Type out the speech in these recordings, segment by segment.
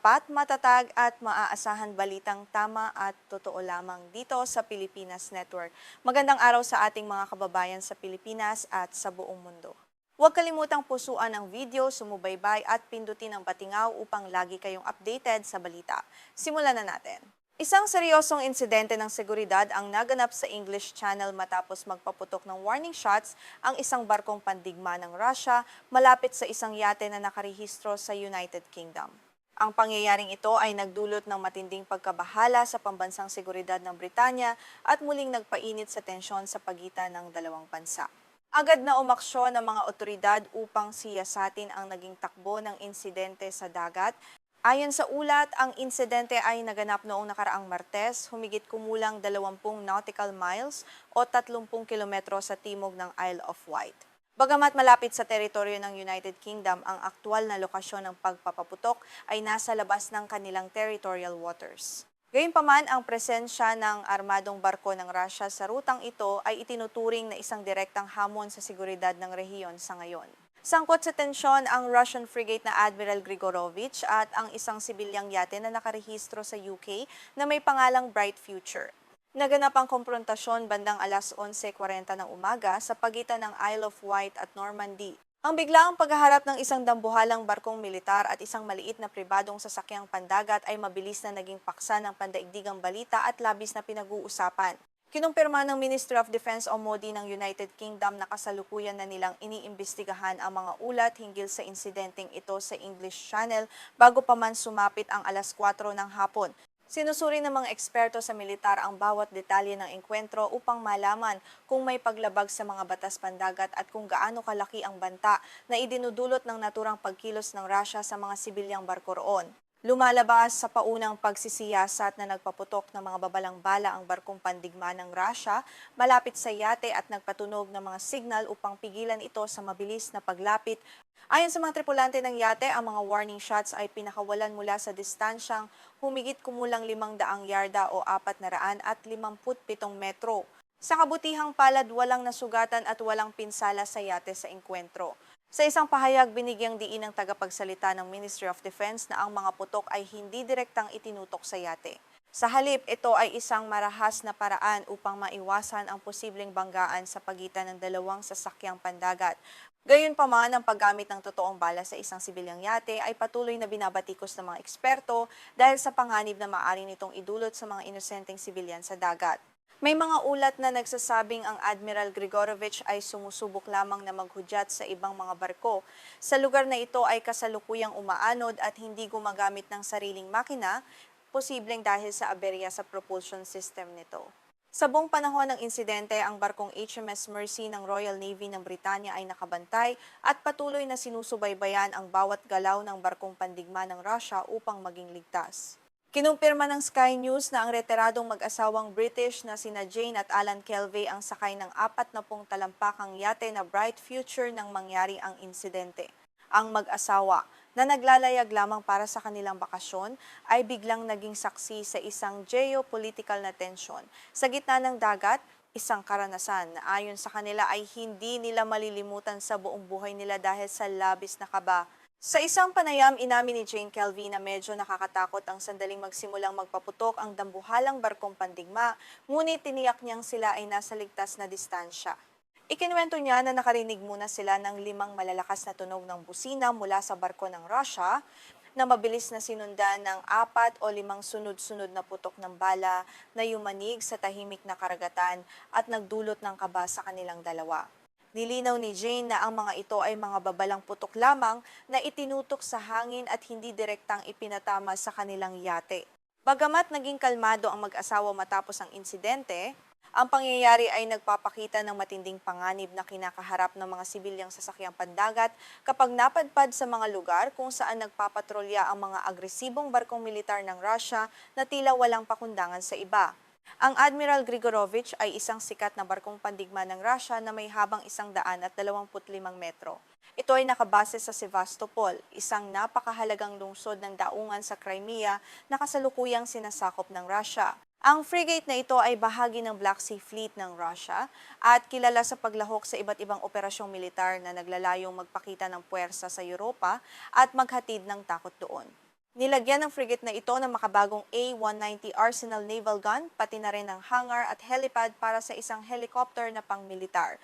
tapat, matatag at maaasahan balitang tama at totoo lamang dito sa Pilipinas Network. Magandang araw sa ating mga kababayan sa Pilipinas at sa buong mundo. Huwag kalimutang pusuan ang video, sumubaybay at pindutin ang patingaw upang lagi kayong updated sa balita. Simulan na natin. Isang seryosong insidente ng seguridad ang naganap sa English Channel matapos magpaputok ng warning shots ang isang barkong pandigma ng Russia malapit sa isang yate na nakarehistro sa United Kingdom. Ang pangyayaring ito ay nagdulot ng matinding pagkabahala sa pambansang seguridad ng Britanya at muling nagpainit sa tensyon sa pagitan ng dalawang bansa. Agad na umaksyon ng mga otoridad upang siyasatin ang naging takbo ng insidente sa dagat. Ayon sa ulat, ang insidente ay naganap noong nakaraang Martes, humigit kumulang 20 nautical miles o 30 kilometro sa timog ng Isle of Wight. Bagamat malapit sa teritoryo ng United Kingdom, ang aktwal na lokasyon ng pagpapaputok ay nasa labas ng kanilang territorial waters. Gayunpaman, ang presensya ng armadong barko ng Russia sa rutang ito ay itinuturing na isang direktang hamon sa seguridad ng rehiyon sa ngayon. Sangkot sa tensyon ang Russian frigate na Admiral Grigorovich at ang isang sibilyang yate na nakarehistro sa UK na may pangalang Bright Future. Naganap ang komprontasyon bandang alas 11:40 ng umaga sa pagitan ng Isle of Wight at Normandy. Ang biglaang paghaharap ng isang dambuhalang barkong militar at isang maliit na pribadong sasakyang pandagat ay mabilis na naging paksa ng pandaigdigang balita at labis na pinag-uusapan. Kinumpirma ng Ministry of Defense o MODI ng United Kingdom na kasalukuyan na nilang iniimbestigahan ang mga ulat hinggil sa insidenteng ito sa English Channel bago pa man sumapit ang alas 4 ng hapon. Sinusuri ng mga eksperto sa militar ang bawat detalye ng engkwentro upang malaman kung may paglabag sa mga batas pandagat at kung gaano kalaki ang banta na idinudulot ng naturang pagkilos ng Russia sa mga sibilyang barko roon. Lumalabas sa paunang pagsisiyasat na nagpaputok ng mga babalang bala ang barkong pandigma ng Russia malapit sa yate at nagpatunog ng mga signal upang pigilan ito sa mabilis na paglapit. Ayon sa mga tripulante ng yate, ang mga warning shots ay pinakawalan mula sa distansyang humigit kumulang 500 yarda o 457 metro. Sa kabutihang palad, walang nasugatan at walang pinsala sa yate sa engkwentro. Sa isang pahayag, binigyang diin ng tagapagsalita ng Ministry of Defense na ang mga putok ay hindi direktang itinutok sa yate. Sa halip, ito ay isang marahas na paraan upang maiwasan ang posibleng banggaan sa pagitan ng dalawang sasakyang pandagat. Gayunpaman, ang paggamit ng totoong bala sa isang sibilyang yate ay patuloy na binabatikos ng mga eksperto dahil sa panganib na maaari nitong idulot sa mga inosenteng sibilyan sa dagat. May mga ulat na nagsasabing ang Admiral Grigorovich ay sumusubok lamang na maghudyat sa ibang mga barko. Sa lugar na ito ay kasalukuyang umaanod at hindi gumagamit ng sariling makina, posibleng dahil sa aberya sa propulsion system nito. Sa buong panahon ng insidente, ang barkong HMS Mercy ng Royal Navy ng Britanya ay nakabantay at patuloy na sinusubaybayan ang bawat galaw ng barkong pandigma ng Russia upang maging ligtas. Kinumpirma ng Sky News na ang retiradong mag-asawang British na sina Jane at Alan Kelvey ang sakay ng 40 talampakang yate na Bright Future nang mangyari ang insidente. Ang mag-asawa, na naglalayag lamang para sa kanilang bakasyon, ay biglang naging saksi sa isang geopolitical na tensyon. Sa gitna ng dagat, isang karanasan na ayon sa kanila ay hindi nila malilimutan sa buong buhay nila dahil sa labis na kaba. Sa isang panayam, inamin ni Jane Kelvey na medyo nakakatakot ang sandaling magsimulang magpaputok ang dambuhalang barkong pandigma, ngunit tiniyak niyang sila ay nasa ligtas na distansya. Ikinuwento niya na nakarinig muna sila ng 5 malalakas na tunog ng busina mula sa barko ng Russia, na mabilis na sinundan ng 4 o 5 sunod-sunod na putok ng bala na yumanig sa tahimik na karagatan at nagdulot ng kaba sa kanilang dalawa. Nilinaw ni Jane na ang mga ito ay mga babalang putok lamang na itinutok sa hangin at hindi direktang ipinatama sa kanilang yate. Bagamat naging kalmado ang mag-asawa matapos ang insidente, ang pangyayari ay nagpapakita ng matinding panganib na kinakaharap ng mga sibilyang sasakyang pandagat kapag napadpad sa mga lugar kung saan nagpapatrolya ang mga agresibong barkong militar ng Russia na tila walang pakundangan sa iba. Ang Admiral Grigorovich ay isang sikat na barkong pandigma ng Russia na may habang 125 metro. Ito ay nakabase sa Sevastopol, isang napakahalagang lungsod ng daungan sa Crimea na kasalukuyang sinasakop ng Russia. Ang frigate na ito ay bahagi ng Black Sea Fleet ng Russia at kilala sa paglahok sa iba't ibang operasyong militar na naglalayong magpakita ng puwersa sa Europa at maghatid ng takot doon. Nilagyan ng frigate na ito ng makabagong A-190 Arsenal naval gun, pati na rin ng hangar at helipad para sa isang helicopter na pang-militar.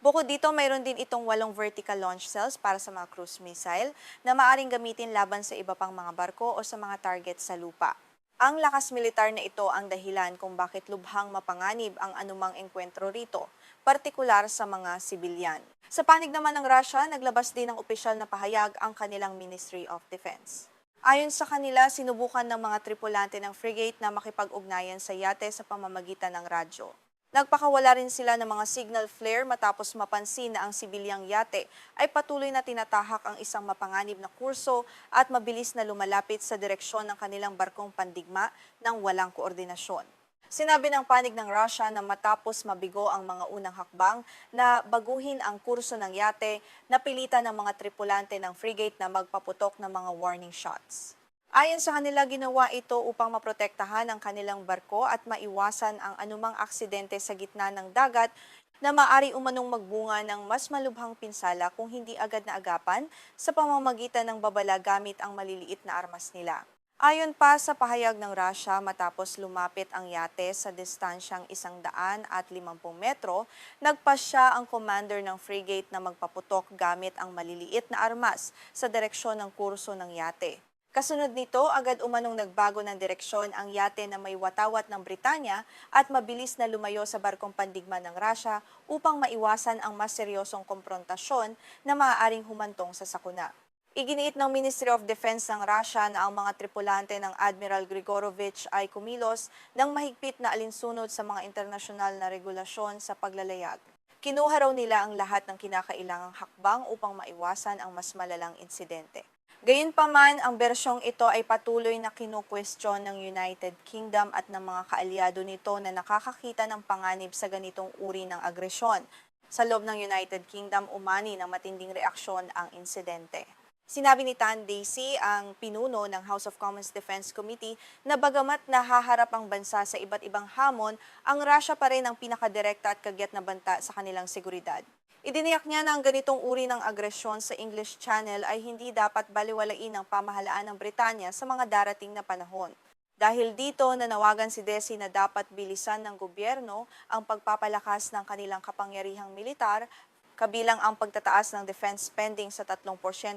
Bukod dito, mayroon din itong 8 vertical launch cells para sa mga cruise missile na maaring gamitin laban sa iba pang mga barko o sa mga target sa lupa. Ang lakas militar na ito ang dahilan kung bakit lubhang mapanganib ang anumang engkwentro rito, partikular sa mga sibilyan. Sa panig naman ng Russia, naglabas din ng opisyal na pahayag ang kanilang Ministry of Defense. Ayon sa kanila, sinubukan ng mga tripulante ng frigate na makipag-ugnayan sa yate sa pamamagitan ng radyo. Nagpakawala rin sila ng mga signal flare matapos mapansin na ang sibilyang yate ay patuloy na tinatahak ang isang mapanganib na kurso at mabilis na lumalapit sa direksyon ng kanilang barkong pandigma ng walang koordinasyon. Sinabi ng panig ng Russia na matapos mabigo ang mga unang hakbang na baguhin ang kurso ng yate, napilitan ng mga tripulante ng frigate na magpaputok ng mga warning shots. Ayon sa kanila, ginawa ito upang maprotektahan ang kanilang barko at maiwasan ang anumang aksidente sa gitna ng dagat na maari umanong magbunga ng mas malubhang pinsala kung hindi agad na agapan sa pamamagitan ng babala gamit ang maliliit na armas nila. Ayon pa sa pahayag ng Russia, matapos lumapit ang yate sa distansyang 150 metro, nagpasya ang commander ng frigate na magpaputok gamit ang maliliit na armas sa direksyon ng kurso ng yate. Kasunod nito, agad umanong nagbago ng direksyon ang yate na may watawat ng Britanya at mabilis na lumayo sa barkong pandigma ng Russia upang maiwasan ang mas seryosong komprontasyon na maaaring humantong sa sakuna. Iginiit ng Ministry of Defense ng Russia na ang mga tripulante ng Admiral Grigorovich ay kumilos ng mahigpit na alinsunod sa mga internasyonal na regulasyon sa paglalayag. Kinuha raw nila ang lahat ng kinakailangang hakbang upang maiwasan ang mas malalang insidente. Gayunpaman, ang bersyong ito ay patuloy na kinukwestiyon ng United Kingdom at ng mga kaalyado nito na nakakakita ng panganib sa ganitong uri ng agresyon. Sa loob ng United Kingdom, umani ng matinding reaksyon ang insidente. Sinabi ni Tan Daisy, ang pinuno ng House of Commons Defense Committee, na bagamat nahaharap ang bansa sa iba't ibang hamon, ang Russia pa rin ang pinakadirekta at kagyat na banta sa kanilang seguridad. Idiniyak niya na ang ganitong uri ng agresyon sa English Channel ay hindi dapat baliwalain ng pamahalaan ng Britanya sa mga darating na panahon. Dahil dito, nanawagan si Desi na dapat bilisan ng gobyerno ang pagpapalakas ng kanilang kapangyarihang militar, kabilang ang pagtataas ng defense spending sa 3%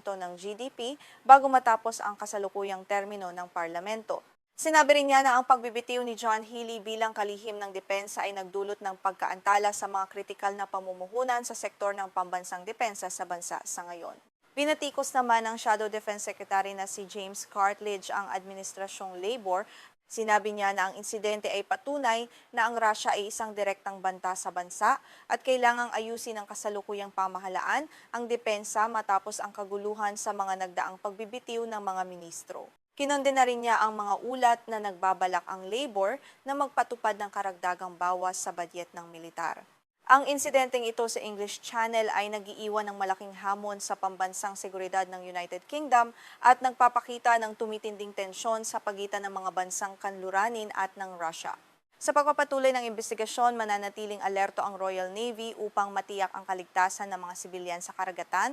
ng GDP bago matapos ang kasalukuyang termino ng parlamento. Sinabi rin niya na ang pagbibitiw ni John Healey bilang kalihim ng depensa ay nagdulot ng pagkaantala sa mga kritikal na pamumuhunan sa sektor ng pambansang depensa sa bansa sa ngayon. Binatikos naman ng Shadow Defense Secretary na si James Cartledge ang Administrasyong Labor. Sinabi niya na ang insidente ay patunay na ang Russia ay isang direktang banta sa bansa at kailangang ayusin ng kasalukuyang pamahalaan ang depensa matapos ang kaguluhan sa mga nagdaang pagbibitiw ng mga ministro. Kinondena rin niya ang mga ulat na nagbabalak ang labor na magpatupad ng karagdagang bawas sa badyet ng militar. Ang insidenteng ito sa English Channel ay nag-iiwan ng malaking hamon sa pambansang seguridad ng United Kingdom at nagpapakita ng tumitinding tensyon sa pagitan ng mga bansang kanluranin at ng Russia. Sa pagpapatuloy ng investigasyon, mananatiling alerto ang Royal Navy upang matiyak ang kaligtasan ng mga sibilyan sa karagatan